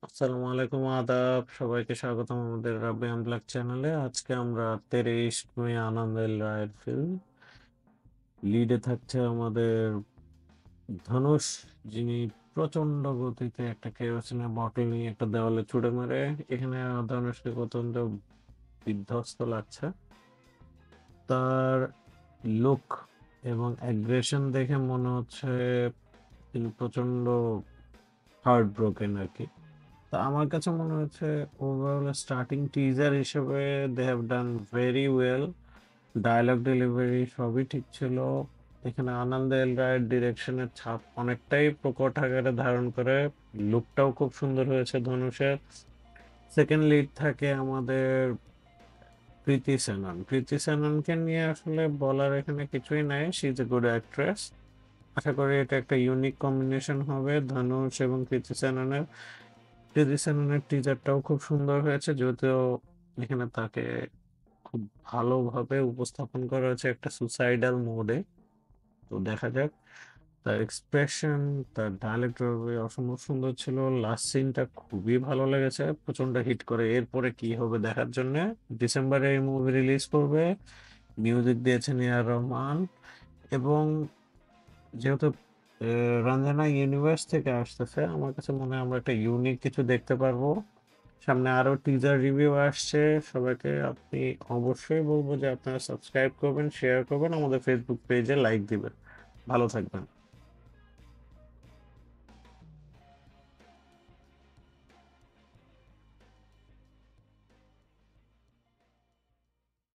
আসসালামু আলাইকুম আদাব সবাইকে স্বাগতম আমাদের রাবিয়ান ব্ল্যাক চ্যানেলে। আজকে আমরা 23 মে আনন্দের রায়ের ফিল্ম লিডে থাকছে আমাদের ধনুষ, যিনি প্রচন্ড গতিতে একটা কেরোসিনের বটল নিয়ে একটা দেওয়ালে ছুড়ে মারে। এখানে ধনুষকে অত্যন্ত বিধ্বস্ত লাগছে। তার লুক এবং অ্যাগ্রেশন দেখে মনে হচ্ছে তিনি প্রচন্ড হার্ট ব্রোকেন আর কি। তা আমার কাছে মনে হচ্ছে ওভারঅল স্টার্টিং টিজার হিসেবে they have done very well. Dialogue delivery সবই ঠিক ছিল। এখানে আনন্দ এল রায়ের ডিরেকশনের ছাপ অনেকটাই প্রকট আকারে ধারণ করে। লুকটাও খুব সুন্দর হয়েছে ধনুষের। সেকেন্ড লিড থাকে আমাদের প্রীতি সেনন। প্রীতি সেননকে নিয়ে আসলে বলার এখানে কিছুই নাই, she is a good actress. আশা করি এটা একটা ইউনিক কম্বিনেশন হবে ধনুষ এবং প্রীতি সেননের। প্রীতি সেননের টিজারটাও খুব সুন্দর হয়েছে, যদিও এখানে তাকে খুব ভালোভাবে উপস্থাপন করা হয়েছে একটা সুসাইডাল মোডে। তো দেখা যাক। তার এক্সপ্রেশন, তার ডায়লেক্ট অসম্ভব সুন্দর ছিল। লাস্ট সিনটা খুবই ভালো লেগেছে, প্রচন্ড হিট করে। এরপরে কি হবে দেখার জন্য। ডিসেম্বরে এই মুভি রিলিজ করবে। মিউজিক দিয়েছেন এআর রহমান। এবং যেহেতু রঞ্জনা ইউনিভার্স থেকে আসতেছে, আমার কাছে মনে হয় আমরা একটা ইউনিক কিছু দেখতে পারবো। সামনে আরো টিজার রিভিউ আসছে। সবাইকে আপনি অবশ্যই বলবো যে আপনারা সাবস্ক্রাইব করবেন, শেয়ার করবেন, আমাদের ফেসবুক পেজে লাইক দিবেন। ভালো থাকবেন।